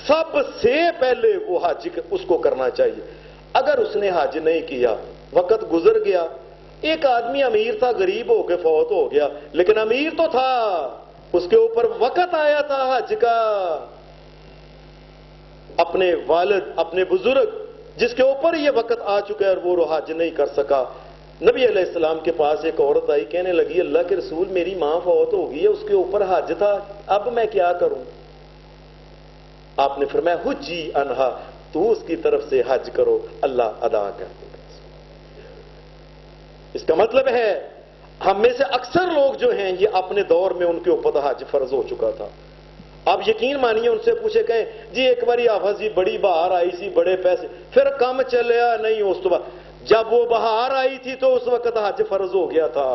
سب سے پہلے وہ حج اس کو کرنا چاہیے۔ اگر اس نے حج نہیں کیا، وقت گزر گیا، ایک آدمی امیر تھا، غریب ہو کے فوت ہو گیا، لیکن امیر تو تھا، اس کے اوپر وقت آیا تھا حج کا، اپنے والد، اپنے بزرگ جس کے اوپر یہ وقت آ چکا ہے اور وہ حج نہیں کر سکا، نبی علیہ السلام کے پاس ایک عورت آئی، کہنے لگی اللہ کے رسول میری ماں فوت ہو گئی ہے، اس کے اوپر حج تھا، اب میں کیا کروں؟ آپ نے فرمایا حجی عنہا، تو اس کی طرف سے حج کرو، اللہ ادا کر دے گا۔ اس کا مطلب ہے ہم میں سے اکثر لوگ جو ہیں یہ اپنے دور میں ان کے اوپر حج فرض ہو چکا تھا. آپ یقین مانیے ان سے پوچھے کہیں جی ایک باری آفت جی بڑی بہار آئی سی بڑے پیسے پھر کم چلیا نہیں اس تو بعد جب وہ بہار آئی تھی تو اس وقت حج فرض ہو گیا تھا.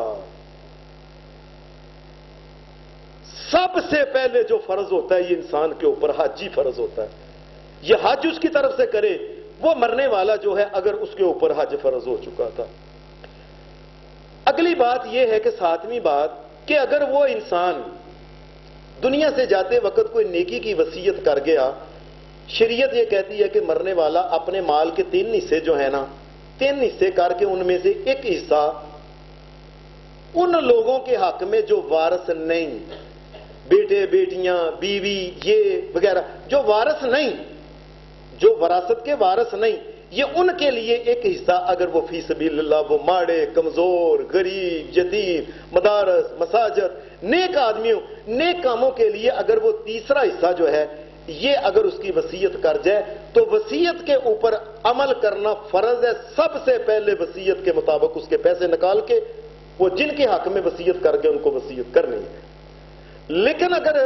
سب سے پہلے جو فرض ہوتا ہے یہ انسان کے اوپر حج ہی فرض ہوتا ہے. یہ حج اس کی طرف سے کرے. وہ مرنے والا جو ہے اگر اس کے اوپر حج فرض ہو چکا تھا. اگلی بات یہ ہے کہ ساتویں بات کہ اگر وہ انسان دنیا سے جاتے وقت کوئی نیکی کی وصیت کر گیا، شریعت یہ کہتی ہے کہ مرنے والا اپنے مال کے 3 حصے جو ہیں نا 3 حصے کر کے ان میں سے ایک حصہ ان لوگوں کے حق میں جو وارث نہیں، بیٹے بیٹیاں بیوی یہ وغیرہ جو وارث نہیں، جو وراثت کے وارث نہیں، یہ ان کے لیے ایک حصہ اگر وہ فی سبیل اللہ وہ ماڑے کمزور غریب یتیم مدارس مساجد نیک آدمیوں نیک کاموں کے لیے اگر وہ تیسرا حصہ جو ہے یہ اگر اس کی وصیت کر جائے تو وصیت کے اوپر عمل کرنا فرض ہے. سب سے پہلے وصیت کے مطابق اس کے پیسے نکال کے وہ جن کے حق میں وصیت کر کے ان کو وصیت کرنی ہے. لیکن اگر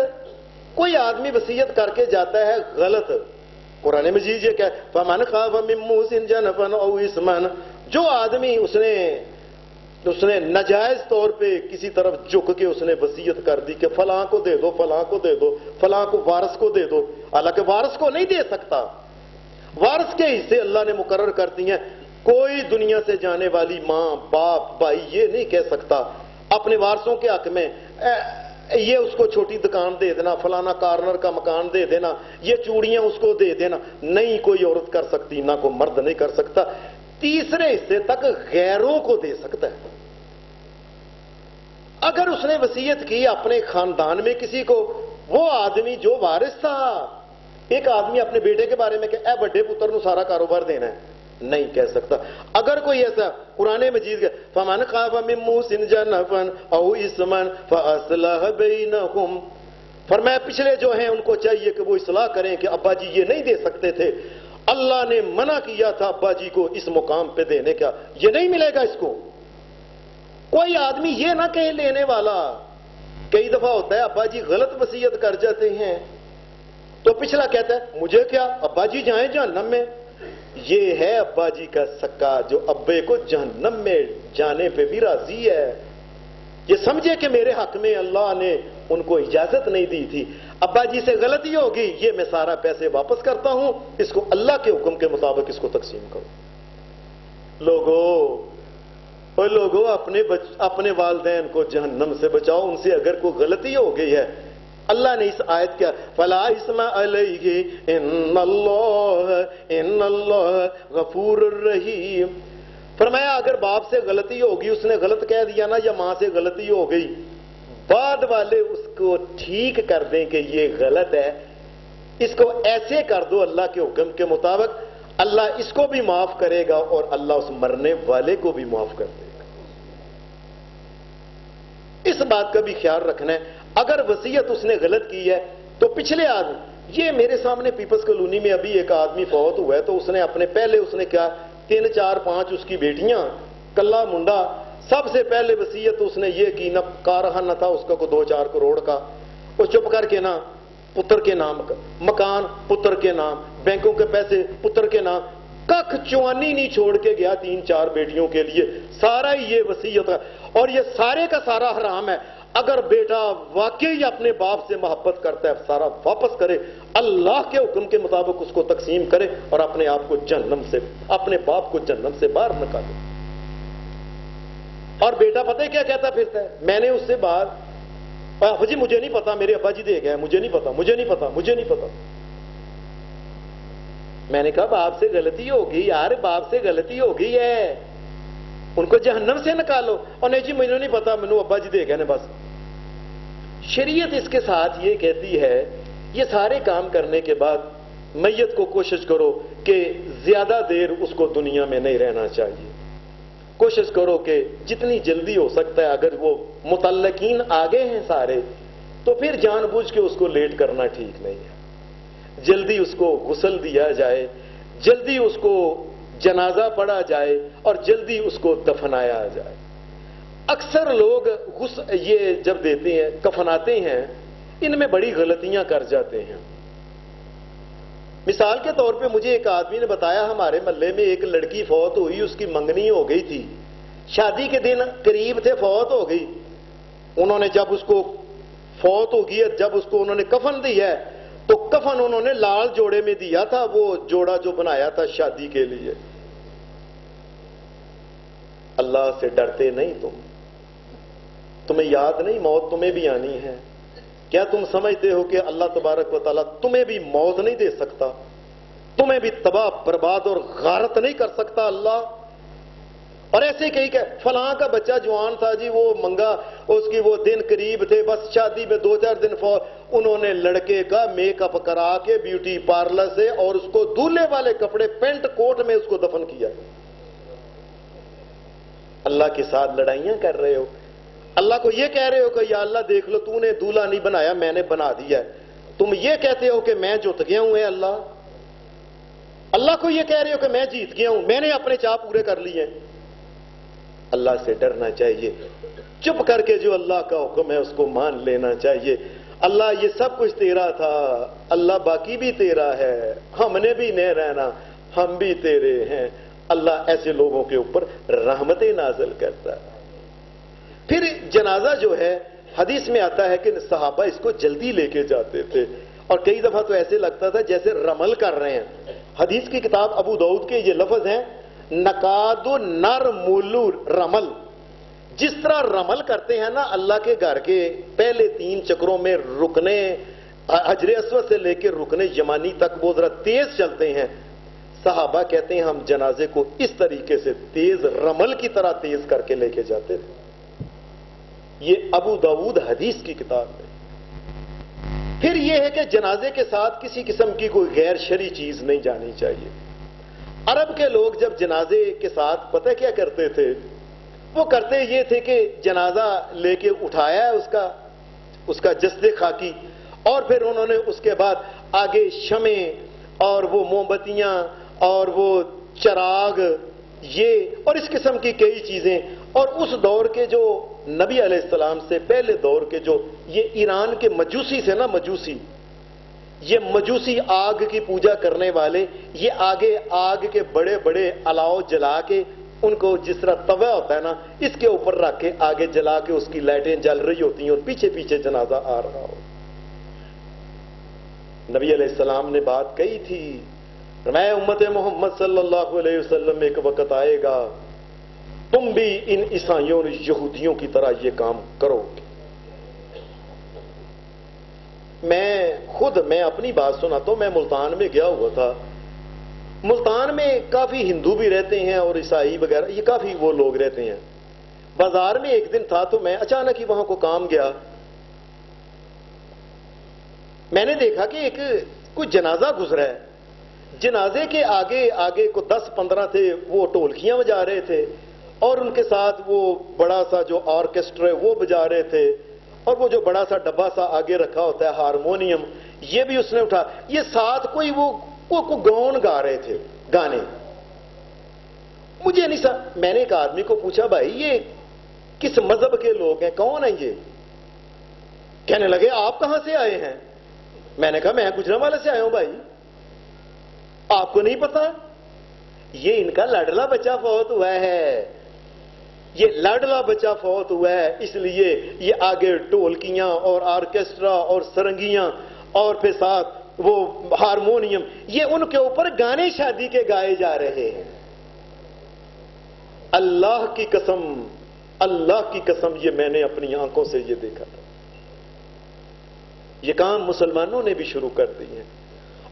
کوئی آدمی وصیت کر کے جاتا ہے غلط، قرآن مجید یہ کہ فَمَنْ خَافَ مِن مُوصٍ جَنَفًا أَوْ إِثْمًا، جو آدمی اس نے ناجائز طور پہ کسی طرف جھک کے اس نے وصیت کر دی کہ فلاں کو دے دو فلاں کو دے دو فلاں کو وارث کو دے دو، حالانکہ وارث کو نہیں دے سکتا. وارث کے حصے اللہ نے مقرر کر دی ہیں. کوئی دنیا سے جانے والی ماں باپ بھائی یہ نہیں کہہ سکتا اپنے وارثوں کے حق میں یہ اس کو چھوٹی دکان دے دینا، فلانا کارنر کا مکان دے دینا، یہ چوڑیاں اس کو دے دینا. نہیں کوئی عورت کر سکتی، نہ کوئی مرد نہیں کر سکتا. تیسرے حصے تک غیروں کو دے سکتا ہے. اگر اس نے وصیت کی اپنے خاندان میں کسی کو، وہ آدمی جو وارث تھا، ایک آدمی اپنے بیٹے کے بارے میں کہ اے بڑے پتر نو سارا کاروبار دینا ہے، نہیں کہہ سکتا. اگر کوئی ایسا قرآن مجید کے فَمَنْ خَافَ مِن مُوصٍ جَنَفًا أَوْ إِثْمًا فَأَصْلَحَ بَيْنَهُمْ، فرمایا پچھلے جو ہیں ان کو چاہیے کہ وہ اصلاح کریں کہ ابا جی یہ نہیں دے سکتے تھے، اللہ نے منع کیا تھا ابا جی کو اس مقام پہ دینے کا، یہ نہیں ملے گا اس کو. کوئی آدمی یہ نہ کہے لینے والا. کئی دفعہ ہوتا ہے ابا جی غلط وصیت کر جاتے ہیں تو پچھلا کہتا ہے مجھے کیا، ابا جی جائیں جہنم میں. یہ ہے ابا جی کا سکا جو ابے کو جہنم میں جانے پہ بھی راضی ہے. یہ سمجھے کہ میرے حق میں اللہ نے ان کو اجازت نہیں دی تھی، ابا جی سے غلطی ہوگی، یہ میں سارا پیسے واپس کرتا ہوں، اس کو اللہ کے حکم کے مطابق اس کو تقسیم کرو. لوگوں اپنے والدین کو جہنم سے بچاؤ، ان سے اگر کوئی غلطی ہو گئی ہے. اللہ نے اس آیت کیا فَلَا إِثْمَ عَلَيْهِ إِنَّ اللَّهَ غَفُورٌ رَحِيمٌ. فرمایا اگر باپ سے غلطی ہوگی، اس نے غلط کہہ دیا نا، یا ماں سے غلطی ہو گئی، بعد والے اس کو ٹھیک کر دیں کہ یہ غلط ہے، اس کو ایسے کر دو اللہ کے حکم کے مطابق، اللہ اس کو بھی معاف کرے گا اور اللہ اس مرنے والے کو بھی معاف کر دے گا. اس بات کا بھی خیال رکھنا ہے. اگر وصیت اس نے غلط کی ہے تو پچھلے آدمی، یہ میرے سامنے پیپلز کالونی میں ابھی ایک آدمی فوت ہوا ہے تو اس نے اپنے پہلے اس نے کیا 3 4 5 اس کی بیٹیاں کلا منڈا، سب سے پہلے وصیت اس نے یہ کی، نہ کارخانہ نہ تھا اس کا کو 2-4 کروڑ کا، وہ چپ کر کے نا پتر کے نام کا مکان، پتر کے نام، بینکوں کے پیسے پتر کے نام، کخ چوانی نہیں چھوڑ کے گیا 3 4 بیٹیوں کے لیے. سارا ہی یہ وصیت ہے اور یہ سارے کا سارا حرام ہے. اگر بیٹا واقعی اپنے باپ سے محبت کرتا ہے سارا واپس کرے، اللہ کے حکم کے مطابق اس کو تقسیم کرے اور اپنے آپ کو جہنم سے، اپنے باپ کو جہنم سے باہر نکالے. اور بیٹا پتہ ہے کیا کہتا پھرتا ہے، میں نے اس سے بات جی مجھے نہیں پتا میرے ابا جی دے گئے، مجھے نہیں پتا مجھے نہیں پتا مجھے نہیں پتا. میں نے کہا باپ سے غلطی ہوگی یار، باپ سے غلطی ہو گئی ہے، ان کو جہنم سے نکالو. اور نہیں جی مجھے نہیں پتا، مجھے ابا جی دے گئے نا بس. شریعت اس کے ساتھ یہ کہتی ہے یہ سارے کام کرنے کے بعد میت کو کوشش کرو کہ زیادہ دیر اس کو دنیا میں نہیں رہنا چاہیے. کوشش کرو کہ جتنی جلدی ہو سکتا ہے، اگر وہ متعلقین آگے ہیں سارے تو پھر جان بوجھ کے اس کو لیٹ کرنا ٹھیک نہیں ہے. جلدی اس کو غسل دیا جائے، جلدی اس کو جنازہ پڑھا جائے اور جلدی اس کو دفنایا جائے. اکثر لوگ یہ جب دیتے ہیں کفناتے ہیں ان میں بڑی غلطیاں کر جاتے ہیں. مثال کے طور پہ مجھے ایک آدمی نے بتایا ہمارے محلے میں ایک لڑکی فوت ہوئی, اس کی منگنی ہو گئی تھی, شادی کے دن قریب تھے, فوت ہو گئی. انہوں نے جب اس کو فوت ہو گئی, جب اس کو انہوں نے کفن دیا ہے تو کفن انہوں نے لال جوڑے میں دیا تھا, وہ جوڑا جو بنایا تھا شادی کے لیے. اللہ سے ڈرتے نہیں تمہیں یاد نہیں موت تمہیں بھی آنی ہے؟ کیا تم سمجھتے ہو کہ اللہ تبارک و تعالیٰ تمہیں بھی موت نہیں دے سکتا؟ تمہیں بھی تباہ برباد اور غارت نہیں کر سکتا اللہ؟ اور ایسے کہیں کہ فلاں کا بچہ جوان تھا جی, وہ منگا, اس کی وہ دن قریب تھے, بس شادی میں 2-4 دن انہوں نے لڑکے کا میک اپ کرا کے بیوٹی پارلر سے اور اس کو دولہے والے کپڑے پینٹ کوٹ میں اس کو دفن کیا. اللہ کے ساتھ لڑائیاں کر رہے ہو, اللہ کو یہ کہہ رہے ہو کہ یا اللہ دیکھ لو تو نے دولہا نہیں بنایا, میں نے بنا دیا ہے. تم یہ کہتے ہو کہ میں جت گیا ہوں. اے اللہ, اللہ کو یہ کہہ رہے ہو کہ میں جیت گیا ہوں, میں نے اپنے چاہ پورے کر لیے. اللہ سے ڈرنا چاہیے, چپ کر کے جو اللہ کا حکم ہے اس کو مان لینا چاہیے. اللہ یہ سب کچھ تیرا تھا, اللہ باقی بھی تیرا ہے, ہم نے بھی نہیں رہنا, ہم بھی تیرے ہیں. اللہ ایسے لوگوں کے اوپر رحمتیں نازل کرتا ہے. پھر جنازہ جو ہے حدیث میں آتا ہے کہ صحابہ اس کو جلدی لے کے جاتے تھے, اور کئی دفعہ تو ایسے لگتا تھا جیسے رمل کر رہے ہیں. حدیث کی کتاب ابو داؤد کے یہ لفظ ہیں, نقاد نرمل رمل. جس طرح رمل کرتے ہیں نا اللہ کے گھر کے پہلے 3 چکروں میں رکنے حجر اسود سے لے کے رکنے یمانی تک وہ ذرا تیز چلتے ہیں, صحابہ کہتے ہیں ہم جنازے کو اس طریقے سے تیز رمل کی طرح تیز کر کے لے کے جاتے تھے. یہ ابو داؤد حدیث کی کتاب میں. پھر یہ ہے کہ جنازے کے ساتھ کسی قسم کی کوئی غیر شرعی چیز نہیں جانی چاہیے. عرب کے لوگ جب جنازے کے ساتھ پتہ کیا کرتے تھے, وہ کرتے یہ تھے کہ جنازہ لے کے اٹھایا ہے اس کا جسد خاکی, اور پھر انہوں نے اس کے بعد آگے شمع اور وہ موم بتیاں اور وہ چراغ یہ اور اس قسم کی کئی چیزیں, اور اس دور کے جو نبی علیہ السلام سے پہلے دور کے جو یہ ایران کے مجوسی سے نا, یہ مجوسی آگ کی پوجا کرنے والے, یہ آگے آگ کے بڑے بڑے الاؤ جلا کے ان کو جس طرح توا ہوتا ہے نا اس کے اوپر رکھ کے آگے جلا کے اس کی لائٹیں جل رہی ہوتی ہیں اور پیچھے پیچھے جنازہ آ رہا ہو. نبی علیہ السلام نے بات کہی تھی, میں امت محمد صلی اللہ علیہ وسلم ایک وقت آئے گا تم بھی ان عیسائیوں اور یہودیوں کی طرح یہ کام کرو گے. میں اپنی بات سناتا ہوں. میں ملتان میں گیا ہوا تھا. ملتان میں کافی ہندو بھی رہتے ہیں اور عیسائی وغیرہ, یہ کافی وہ لوگ رہتے ہیں. بازار میں ایک دن تھا تو میں اچانک ہی وہاں کو کام گیا. میں نے دیکھا کہ کوئی جنازہ گزرا ہے. جنازے کے آگے کو 10-15 تھے, وہ ڈھولکیاں بجا رہے تھے اور ان کے ساتھ وہ بڑا سا جو آرکیسٹرا ہے وہ بجا رہے تھے, اور وہ جو بڑا سا ڈبا سا آگے رکھا ہوتا ہے ہارمونیم, یہ بھی اس نے اٹھا. یہ ساتھ کوئی وہ گاؤن گا رہے تھے گانے. مجھے نہیں میں نے ایک آدمی کو پوچھا بھائی یہ کس مذہب کے لوگ ہیں, کون ہیں یہ؟ کہنے لگے آپ کہاں سے آئے ہیں؟ میں نے کہا میں گجرانوالے سے آیا ہوں. بھائی آپ کو نہیں پتا؟ یہ ان کا لاڈلا بچہ فوت ہوا ہے, یہ لاڈلا بچہ فوت ہوا ہے, اس لیے یہ آگے ڈھولکیاں اور آرکیسٹرا اور سرنگیاں اور پھر ساتھ وہ ہارمونیم, یہ ان کے اوپر گانے شادی کے گائے جا رہے ہیں. اللہ کی قسم یہ میں نے اپنی آنکھوں سے یہ دیکھا تھا. یہ کام مسلمانوں نے بھی شروع کر دی ہیں,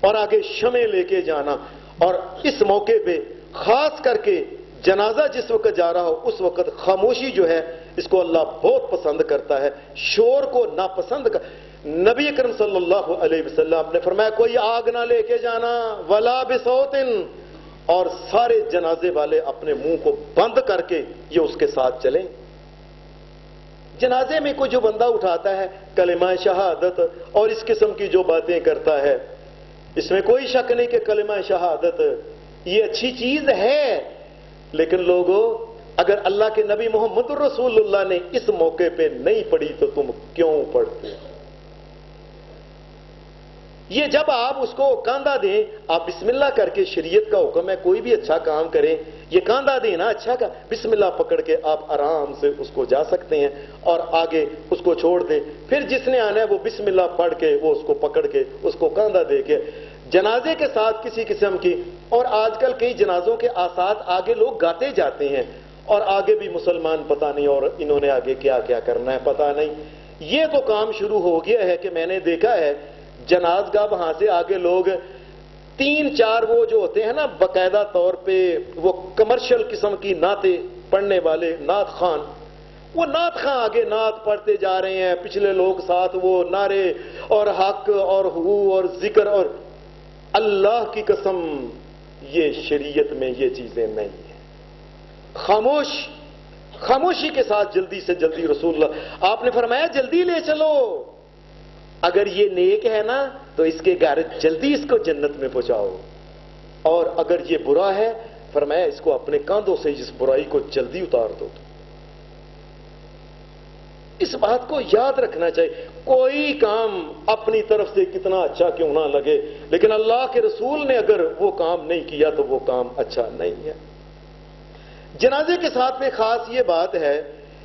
اور آگے شمع لے کے جانا. اور اس موقع پہ خاص کر کے جنازہ جس وقت جا رہا ہو اس وقت خاموشی جو ہے اس کو اللہ بہت پسند کرتا ہے, شور کو ناپسند کر. نبی اکرم صلی اللہ علیہ وسلم نے فرمایا کوئی آگ نہ لے کے جانا ولا بصوتن, اور سارے جنازے والے اپنے منہ کو بند کر کے یہ اس کے ساتھ چلیں. جنازے میں کوئی جو بندہ اٹھاتا ہے کلمہ شہادت اور اس قسم کی جو باتیں کرتا ہے, اس میں کوئی شک نہیں کہ کلمہ شہادت یہ اچھی چیز ہے, لیکن لوگوں اگر اللہ کے نبی محمد رسول اللہ نے اس موقع پہ نہیں پڑھی تو تم کیوں پڑھتے؟ یہ جب آپ اس کو کاندھا دیں، آپ بسم اللہ کر کے، شریعت کا حکم ہے کوئی بھی اچھا کام کریں، یہ کاندھا دیں نا اچھا کا، بسم اللہ پکڑ کے آپ آرام سے اس کو جا سکتے ہیں اور آگے اس کو چھوڑ دیں. پھر جس نے آنا ہے وہ بسم اللہ پڑھ کے وہ اس کو پکڑ کے اس کو کاندھا دے کے. جنازے کے ساتھ کسی قسم کی، اور آج کل کئی جنازوں کے آسات آگے لوگ گاتے جاتے ہیں اور آگے بھی مسلمان پتہ نہیں اور انہوں نے آگے کیا کیا کرنا ہے پتہ نہیں. یہ تو کام شروع ہو گیا ہے کہ میں نے دیکھا ہے جنازگاہ وہاں سے آگے لوگ 3-4 وہ جو ہوتے ہیں نا باقاعدہ طور پہ وہ کمرشل قسم کی نعتیں پڑھنے والے نعت خان، وہ نعت خان آگے نعت پڑھتے جا رہے ہیں، پچھلے لوگ ساتھ وہ نعرے اور حق اور حقوق اور ذکر. اور اللہ کی قسم یہ شریعت میں یہ چیزیں نہیں ہیں. خاموشی کے ساتھ جلدی سے جلدی رسول اللہ آپ نے فرمایا جلدی لے چلو، اگر یہ نیک ہے نا تو اس کے گھر جلدی اس کو جنت میں پہنچاؤ، اور اگر یہ برا ہے فرمایا اس کو اپنے کاندھوں سے اس برائی کو جلدی اتار دو. اس بات کو یاد رکھنا چاہیے. کوئی کام اپنی طرف سے کتنا اچھا کیوں نہ لگے، لیکن اللہ کے رسول نے اگر وہ کام نہیں کیا تو وہ کام اچھا نہیں ہے. جنازے کے ساتھ میں خاص یہ بات ہے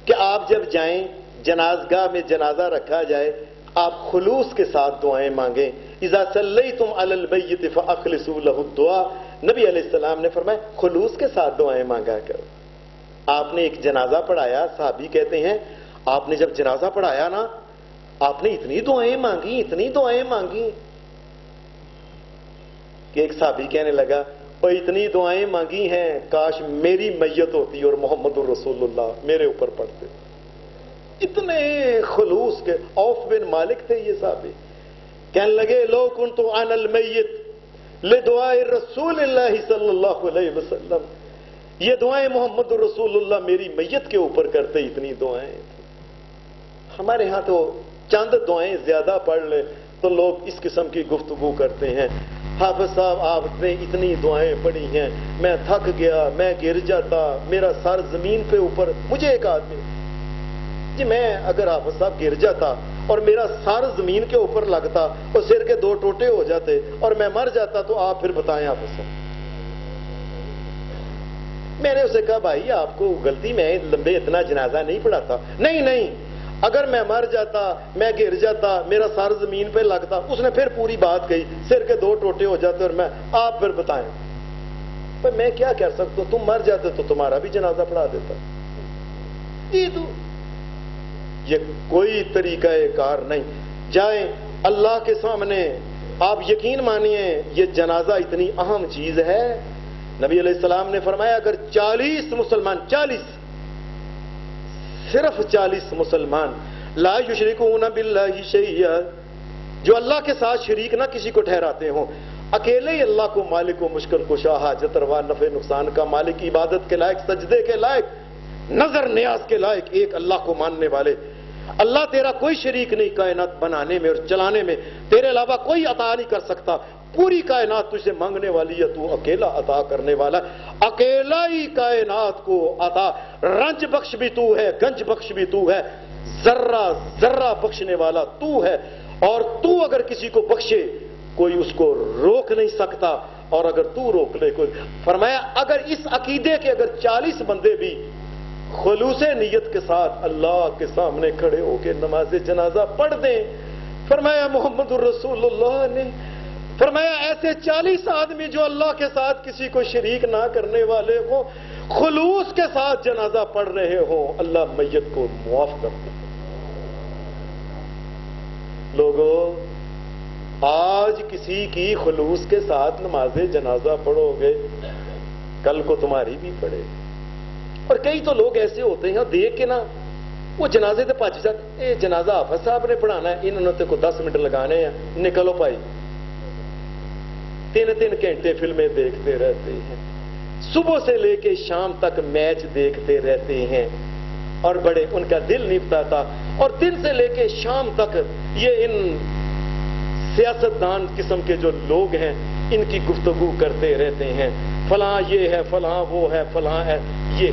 کہ آپ جب جائیں جنازگاہ میں جنازہ رکھا جائے آپ خلوص کے ساتھ دعائیں مانگیں. اذا صلیتم علی المیت فاخلصوا له الدعاء، نبی علیہ السلام نے فرمایا خلوص کے ساتھ دعائیں مانگا کرو. آپ نے ایک جنازہ پڑھایا، صحابی کہتے ہیں آپ نے جب جنازہ پڑھایا نا آپ نے اتنی دعائیں مانگی کہ ایک صحابی کہنے لگا اور اتنی دعائیں مانگی ہیں کاش میری میت ہوتی اور محمد الرسول اللہ میرے اوپر پڑھتے. اتنے خلوص کے. عوف بن مالک تھے یہ صحابی، کہنے لگے لو کنت عن المیت لدعاء رسول اللہ صلی اللہ علیہ وسلم، یہ دعائیں محمد الرسول اللہ میری میت کے اوپر کرتے. اتنی دعائیں تھیں. ہمارے ہاں تو چند دعائیں زیادہ پڑھ لیں تو لوگ اس قسم کی گفتگو کرتے ہیں. حافظ صاحب آپ نے اتنی دعائیں پڑھی ہیں، میں تھک گیا، میں گر جاتا، میرا سر زمین پہ اوپر. مجھے ایک آدمی جی میں اگر حافظ صاحب گر جاتا اور میرا سر زمین کے اوپر لگتا اور سر کے 2 ٹوٹے ہو جاتے اور میں مر جاتا تو آپ پھر بتائیں حافظ صاحب. میں نے اسے کہا بھائی آپ کو غلطی، میں لمبے اتنا جنازہ نہیں پڑھاتا. نہیں اگر میں مر جاتا، میں گر جاتا، میرا سر زمین پہ لگتا. اس نے پھر پوری بات کہی، سر کے 2 ٹوٹے ہو جاتے اور میں آپ پھر بتائیں. پر میں کیا کر سکتا ہوں، تم مر جاتے تو تمہارا بھی جنازہ پڑھا دیتا. یہ کوئی طریقہ کار نہیں. جائیں اللہ کے سامنے، آپ یقین مانیے یہ جنازہ اتنی اہم چیز ہے. نبی علیہ السلام نے فرمایا اگر 40 مسلمان، 40 صرف 40 مسلمان لا یشرکون باللہ شیئا، جو اللہ کے ساتھ شریک نہ کسی کو ٹھہراتے ہوں، اکیلے ہی اللہ کو مالک و مشکل کشا، حاجت روا، نفع نقصان کا مالک، عبادت کے لائق، سجدے کے لائق، نظر نیاز کے لائق، ایک اللہ کو ماننے والے. اللہ تیرا کوئی شریک نہیں کائنات بنانے میں اور چلانے میں، تیرے علاوہ کوئی عطا نہیں کر سکتا. پوری کائنات تجھے مانگنے والی ہے، تو اکیلا عطا کرنے والا، اکیلا ہی کائنات کو عطا، رنج بخش بھی تو ہے، گنج بخش بھی تو ہے، ذرہ ذرہ بخشنے والا تو ہے. اور تو اگر کسی کو بخشے کوئی اس کو روک نہیں سکتا، اور اگر تو روک لے کوئی. فرمایا اگر اس عقیدے کے اگر 40 بندے بھی خلوص نیت کے ساتھ اللہ کے سامنے کھڑے ہو کے نماز جنازہ پڑھ دیں، فرمایا محمد الرسول اللہ نے فرمایا ایسے 40 آدمی جو اللہ کے ساتھ کسی کو شریک نہ کرنے والے ہوں، خلوص کے ساتھ جنازہ پڑھ رہے ہوں، اللہ میت کو معاف کر دے. لوگوں آج کسی کی خلوص کے ساتھ نماز جنازہ پڑھو گے کل کو تمہاری بھی پڑھے. اور کئی تو لوگ ایسے ہوتے ہیں دیکھ کے نا وہ جنازے سے پچ جاتے، جنازہ حافظ صاحب نے پڑھانا ہے، انہوں نے کو 10 منٹ لگانے ہیں، نکلو بھائی. 3 گھنٹے فلمیں دیکھتے رہتے ہیں، صبح سے لے کے شام تک میچ دیکھتے رہتے ہیں اور بڑے ان کا دل نہیں بتاتا. اور دن سے لے کے شام تک یہ ان سیاستدان قسم کے جو لوگ ہیں ان کی گفتگو کرتے رہتے ہیں، فلاں یہ ہے، فلاں وہ ہے، فلاں ہے. یہ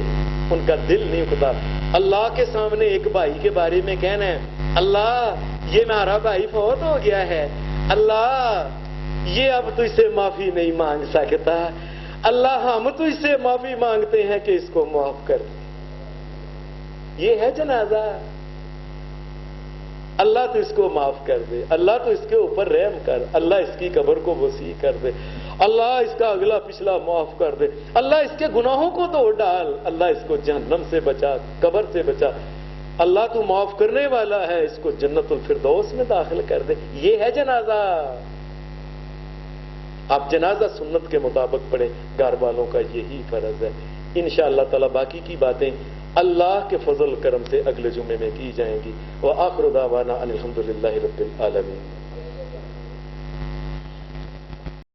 ان کا دل نہیں اٹھتا. اللہ کے سامنے ایک بھائی کے بارے میں کہنا ہے اللہ یہ ہمارا بھائی فوت ہو گیا ہے، اللہ یہ اب تو اس سے معافی نہیں مانگ سکتا، اللہ ہم تو اس سے معافی مانگتے ہیں کہ اس کو معاف کر دے. یہ ہے جنازہ. اللہ تو اس کو معاف کر دے، اللہ تو اس کے اوپر رحم کر، اللہ اس کی قبر کو وسیع کر دے، اللہ اس کا اگلا پچھلا معاف کر دے، اللہ اس کے گناہوں کو دھو ڈال، اللہ اس کو جہنم سے بچا، قبر سے بچا، اللہ تو معاف کرنے والا ہے، اس کو جنت الفردوس میں داخل کر دے. یہ ہے جنازہ. آپ جنازہ سنت کے مطابق پڑھیں، گھر والوں کا یہی فرض ہے. انشاءاللہ تعالی باقی کی باتیں اللہ کے فضل کرم سے اگلے جمعے میں کی جائیں گی. وآخر دعوانا ان الحمدللہ رب العالمین.